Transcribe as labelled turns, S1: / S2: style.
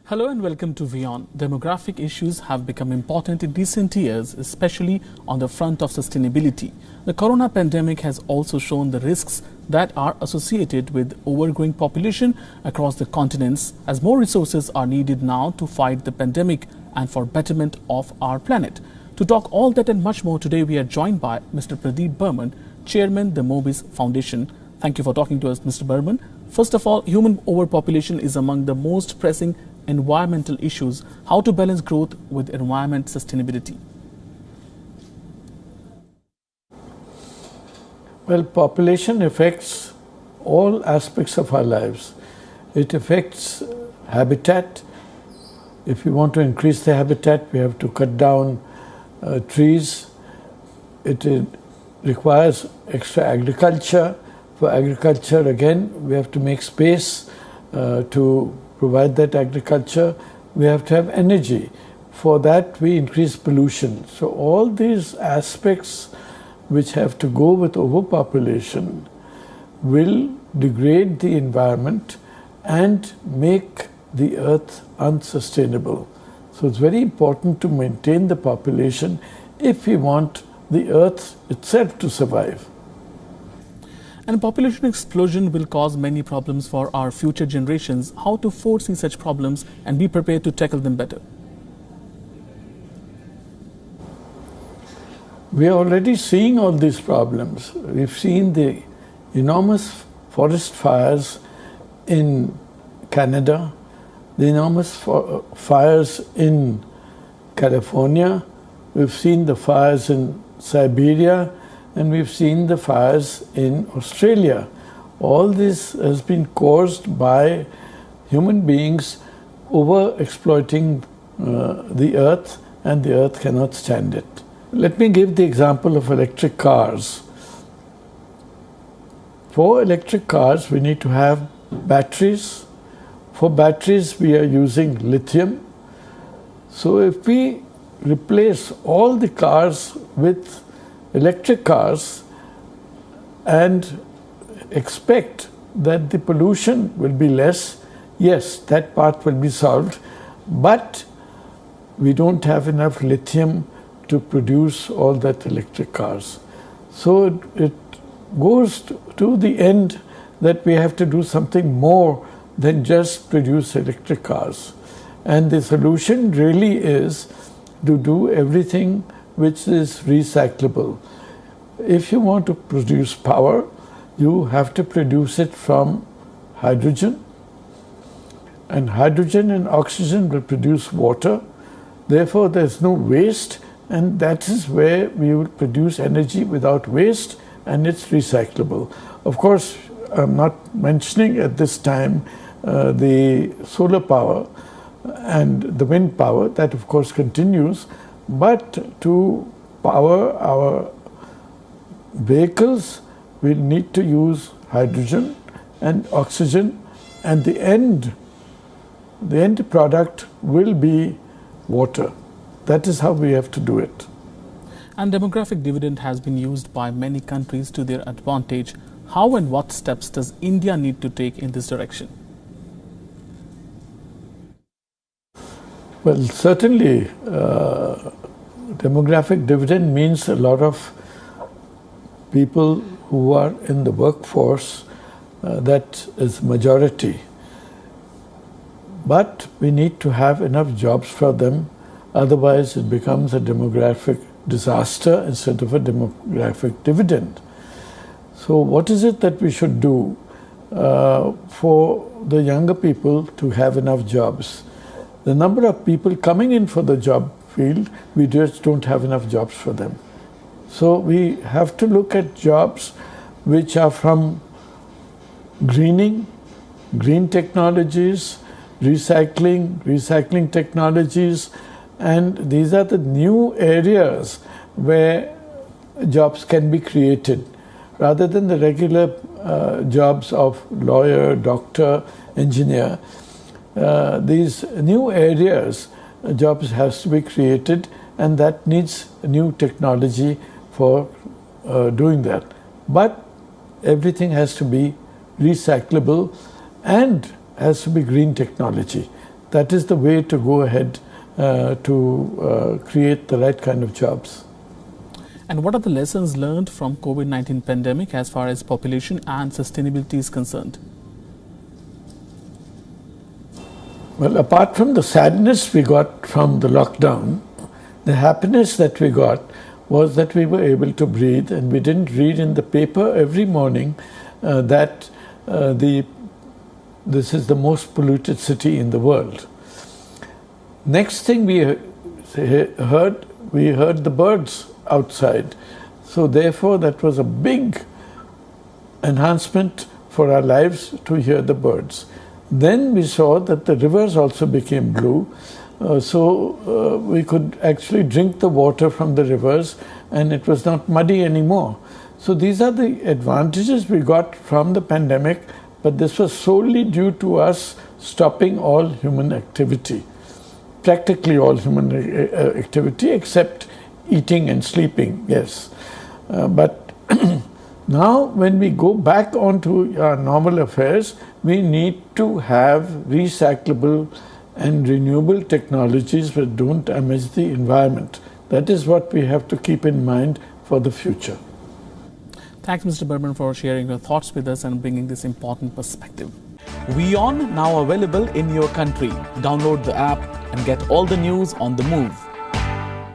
S1: Hello and welcome to WION. Demographic issues have become important in recent years, especially on the front of sustainability. The corona pandemic has also shown the risks that are associated with overgrowing population across the continents, as more resources are needed now to fight the pandemic and for betterment of our planet. To talk all that and much more, today we are joined by Mr. Pradip Burman, Chairman, the Mobius Foundation. Thank you for talking to us, Mr. Burman. First of all, human overpopulation is among the most pressing environmental issues. How to balance growth with environment sustainability?
S2: Well, population affects all aspects of our lives. It affects habitat. If we want to increase the habitat, we have to cut down trees. It requires extra agriculture. For agriculture, again, we have to make space to provide that agriculture. We have to have energy. For that, we increase pollution. So all these aspects which have to go with overpopulation will degrade the environment and make the earth unsustainable. So it's very important to maintain the population if we want the earth itself to survive.
S1: And population explosion will cause many problems for our future generations. How to foresee such problems and be prepared to tackle them better?
S2: We are already seeing all these problems. We've seen the enormous forest fires in Canada, the enormous fires in California. We've seen the fires in Siberia, and we've seen the fires in Australia. All this has been caused by human beings over-exploiting the earth, and the earth cannot stand it. Let me give the example of electric cars. For electric cars, we need to have batteries. For batteries, we are using lithium. So if we replace all the cars with electric cars and expect that the pollution will be less, yes, that part will be solved, but we don't have enough lithium to produce all that electric cars. So it goes to the end that we have to do something more than just produce electric cars. And the solution really is to do everything which is recyclable. If you want to produce power, you have to produce it from hydrogen, and hydrogen and oxygen will produce water. Therefore, there's no waste, and that is where we will produce energy without waste, and it's recyclable. Of course, I'm not mentioning at this time the solar power and the wind power. That, of course, continues. But to power our vehicles, we need to use hydrogen and oxygen, and the end product will be water. That is how we have to do it.
S1: And demographic dividend has been used by many countries to their advantage. How and what steps does India need to take in this direction?
S2: Well, certainly, demographic dividend means a lot of people who are in the workforce, that is majority. But we need to have enough jobs for them, otherwise it becomes a demographic disaster instead of a demographic dividend. So what is it that we should do for the younger people to have enough jobs? The number of people coming in for the job field, we just don't have enough jobs for them. So we have to look at jobs which are from greening, green technologies, recycling technologies, and these are the new areas where jobs can be created, rather than the regular jobs of lawyer, doctor, engineer. These new areas, jobs has to be created, and that needs new technology for doing that. But everything has to be recyclable and has to be green technology. that is the way to go ahead to create the right kind of jobs.
S1: And what are the lessons learned from COVID-19 pandemic as far as population and sustainability is concerned?
S2: Well, apart from the sadness we got from the lockdown, the happiness that we got was that we were able to breathe, and we didn't read in the paper every morning that this is the most polluted city in the world. Next thing we heard the birds outside. So therefore that was a big enhancement for our lives to hear the birds. Then we saw that the rivers also became blue, so we could actually drink the water from the rivers and it was not muddy anymore. So these are the advantages we got from the pandemic, but this was solely due to us stopping all human activity, practically all human activity except eating and sleeping, yes. But now when we go back onto our normal affairs, we need to have recyclable and renewable technologies that don't damage the environment. That is what we have to keep in mind for the future.
S1: Thanks, Mr. Burman, for sharing your thoughts with us and bringing this important perspective. WION now available in your country. Download the app and get all the news on the move.